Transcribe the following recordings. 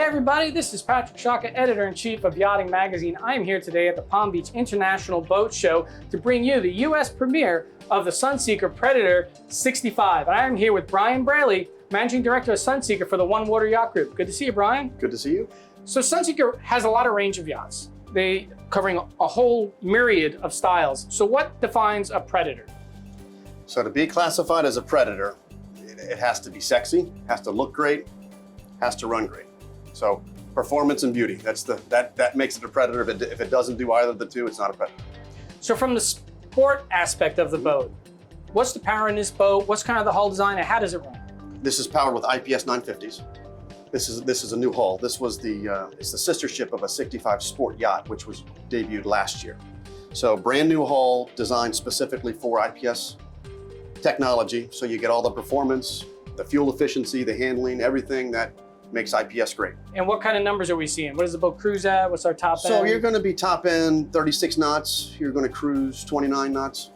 everybody, this is Patrick Shaka, Editor-in-Chief of Yachting Magazine. I am here today at the Palm Beach International Boat Show to bring you the US premiere of the Sunseeker Predator 65. And I am here with Brian Braley, Managing Director of Sunseeker for the One Water Yacht Group. Good to see you, Brian. Good to see you. So Sunseeker has a lot of range of yachts. They covering a whole myriad of styles. So what defines a Predator? So to be classified as a Predator, it has to be sexy, has to look great, has to run great. So performance and beauty, that makes it a Predator. If it doesn't do either of the two, it's not a Predator. So from the sport aspect of the boat, what's the power in this boat? What's kind of the hull design and how does it run? This is powered with IPS 950s. This is a new hull. This was it's the sister ship of a 65 sport yacht, which was debuted last year. So brand new hull designed specifically for IPS technology. So you get all the performance, the fuel efficiency, the handling, everything that makes IPS great. And what kind of numbers are we seeing? What does the boat cruise at? What's our top end? So you're going to be top end 36 knots. You're going to cruise 29 knots.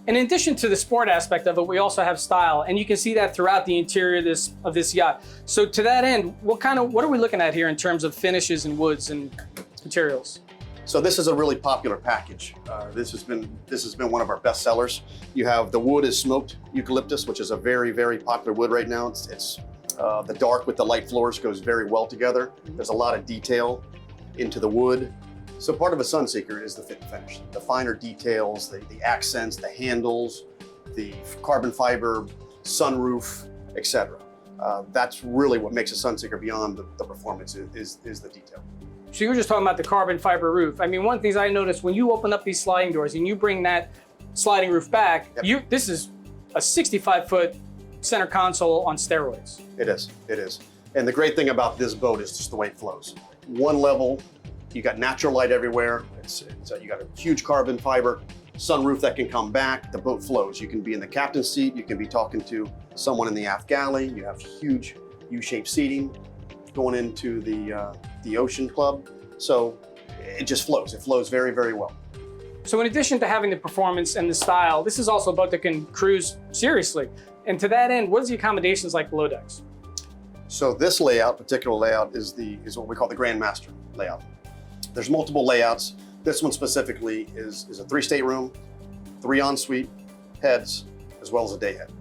And in addition to the sport aspect of it, we also have style, and you can see that throughout the interior of this yacht. So to that end, what are we looking at here in terms of finishes and woods and materials? So this is a really popular package. This has been one of our best sellers. You have the wood is smoked eucalyptus, which is a very, very popular wood right now. It's the dark with the light floors goes very well together. There's a lot of detail into the wood. So part of a Sunseeker is the fit and finish. The finer details, the accents, the handles, the carbon fiber, sunroof, etc. That's really what makes a Sunseeker beyond the performance is the detail. So you were just talking about the carbon fiber roof. I mean, one of the things I noticed when you open up these sliding doors and you bring that sliding roof back, yep. This is a 65-foot center console on steroids. It is. And the great thing about this boat is just the way it flows. One level, you got natural light everywhere. You got a huge carbon fiber sunroof that can come back. The boat flows. You can be in the captain's seat. You can be talking to someone in the aft galley. You have huge U-shaped seating going into the ocean club. So it just flows. It flows very, very well. So in addition to having the performance and the style, this is also a boat that can cruise seriously. And to that end, what is the accommodations like below decks? So this particular layout is what we call the Grandmaster layout. There's multiple layouts. This one specifically is a 3-stateroom, 3 ensuite heads, as well as a day head.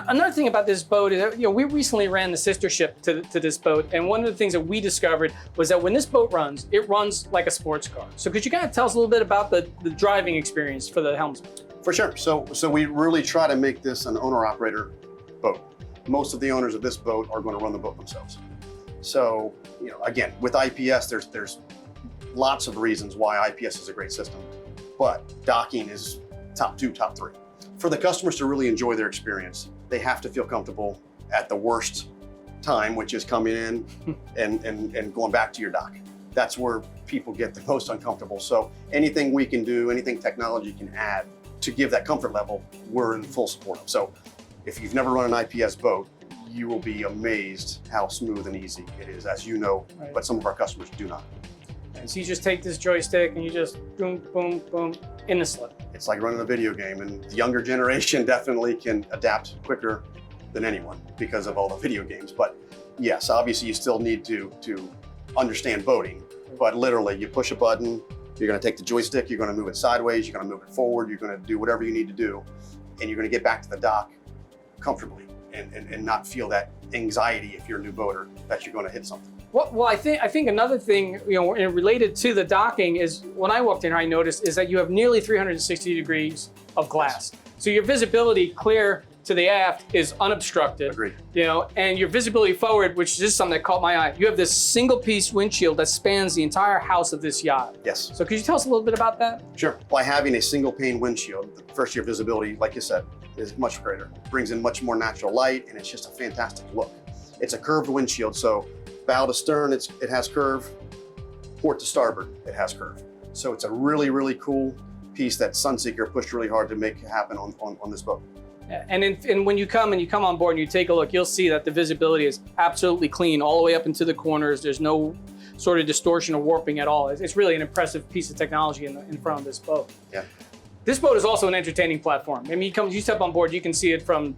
Another thing about this boat is that, we recently ran the sister ship to this boat, and one of the things that we discovered was that when this boat runs, it runs like a sports car. So could you kind of tell us a little bit about the driving experience for the helmsman? For sure. So we really try to make this an owner-operator boat. Most of the owners of this boat are going to run the boat themselves. So, again, with IPS, there's lots of reasons why IPS is a great system, but docking is top 2, top 3. For the customers to really enjoy their experience, they have to feel comfortable at the worst time, which is coming in and going back to your dock. That's where people get the most uncomfortable. So anything we can do, anything technology can add to give that comfort level, we're in full support of. So if you've never run an IPS boat, you will be amazed how smooth and easy it is, as you know, right. But some of our customers do not. And so you just take this joystick and you just boom, boom, boom, in the slip. It's like running a video game, and the younger generation definitely can adapt quicker than anyone because of all the video games. But yes, obviously you still need to understand boating, but literally you push a button, you're gonna take the joystick, you're gonna move it sideways, you're gonna move it forward, you're gonna do whatever you need to do, and you're gonna get back to the dock comfortably and not feel that anxiety if you're a new boater that you're gonna hit something. Well, I think another thing, related to the docking is when I walked in here, I noticed is that you have nearly 360 degrees of glass. Yes. So your visibility clear to the aft is unobstructed. Agreed. And your visibility forward, which is something that caught my eye. You have this single piece windshield that spans the entire house of this yacht. Yes. So could you tell us a little bit about that? Sure. By having a single pane windshield, the first year visibility, like you said, is much greater. Brings in much more natural light, and it's just a fantastic look. It's a curved windshield, so bow to stern, it has curve. Port to starboard, it has curve. So it's a really, really cool piece that Sunseeker pushed really hard to make happen on this boat. And when you come on board and you take a look, you'll see that the visibility is absolutely clean all the way up into the corners. There's no sort of distortion or warping at all. It's really an impressive piece of technology in front of this boat. Yeah. This boat is also an entertaining platform. I mean, you step on board, you can see it from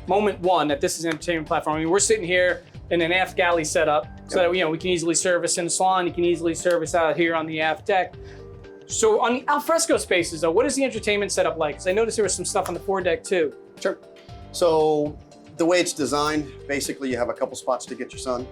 moment one that this is an entertainment platform. I mean, we're sitting here in an aft galley setup. So that, we can easily service in the salon, you can easily service out here on the aft deck. So on the alfresco spaces though, what is the entertainment setup like? Because I noticed there was some stuff on the foredeck too. Sure. So the way it's designed, basically you have a couple spots to get your sun.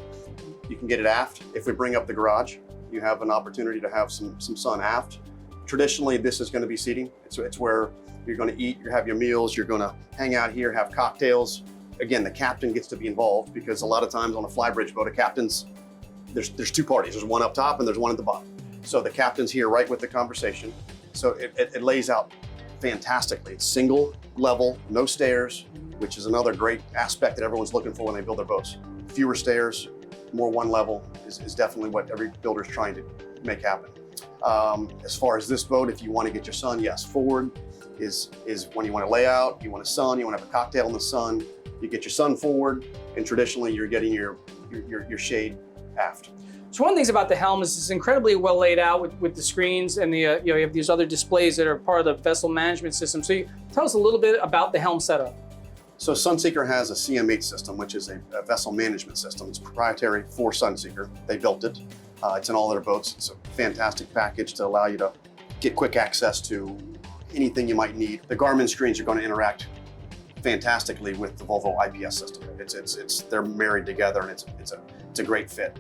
You can get it aft. If we bring up the garage, you have an opportunity to have some sun aft. Traditionally, this is going to be seating. It's where you're going to eat, you have your meals, you're going to hang out here, have cocktails. Again, the captain gets to be involved because a lot of times on a flybridge boat, there's two parties. There's one up top and there's one at the bottom. So the captain's here right with the conversation. So it lays out fantastically. It's single level, no stairs, which is another great aspect that everyone's looking for when they build their boats. Fewer stairs, more one level is definitely what every builder is trying to make happen. As far as this boat, if you want to get your sun, yes, forward is when you want to lay out, you want a sun, you want to have a cocktail in the sun, you get your sun forward, and traditionally you're getting your shade aft. So one of the things about the helm is it's incredibly well laid out with the screens and the you have these other displays that are part of the vessel management system. So you tell us a little bit about the helm setup. So Sunseeker has a CM8 system, which is a vessel management system. It's proprietary for Sunseeker. They built it. It's in all their boats. It's a fantastic package to allow you to get quick access to anything you might need. The Garmin screens are going to interact fantastically with the Volvo IPS system. They're married together, and it's a great fit.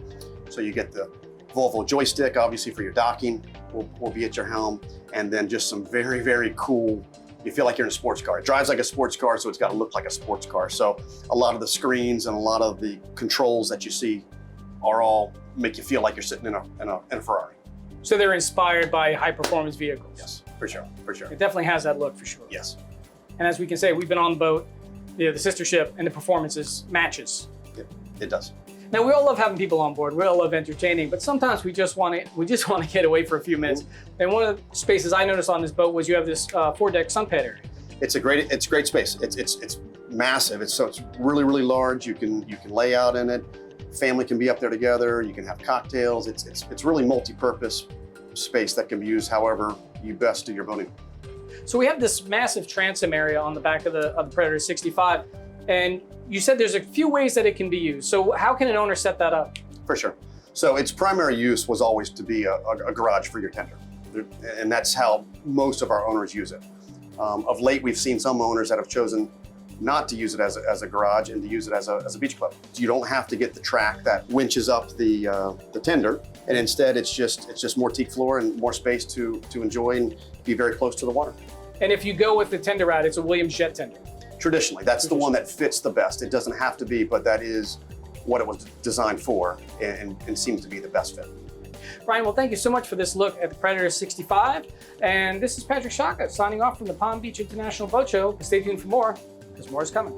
So you get the Volvo joystick, obviously for your docking, will be at your helm, and then just some very, very cool. You feel like you're in a sports car. It drives like a sports car, so it's got to look like a sports car. So a lot of the screens and a lot of the controls that you see are all make you feel like you're sitting in a Ferrari. So they're inspired by high performance vehicles. Yes, for sure, for sure. It definitely has that look for sure. Yes. And as we can say, we've been on the boat, the sister ship, and the performances matches. It does. Now we all love having people on board. We all love entertaining, but sometimes we just want to get away for a few minutes. And one of the spaces I noticed on this boat was you have this foredeck sun pad area. It's great space. It's massive. It's really, really large. You can lay out in it. Family can be up there together. You can have cocktails. It's really multi-purpose space that can be used however you best do your boating. So we have this massive transom area on the back of the Predator 65, and you said there's a few ways that it can be used. So how can an owner set that up? For sure. So its primary use was always to be a garage for your tender. And that's how most of our owners use it. Of late, we've seen some owners that have chosen not to use it as a garage and to use it as a beach club. You don't have to get the track that winches up the tender, and instead it's just more teak floor and more space to enjoy and be very close to the water. And if you go with the tender route, it's a Williams jet tender. Traditionally, that's the one that fits the best. It doesn't have to be, but that is what it was designed for and seems to be the best fit. Brian, well, thank you so much for this look at the Predator 65. And this is Patrick Shaka signing off from the Palm Beach International Boat Show. Stay tuned for more, because more is coming.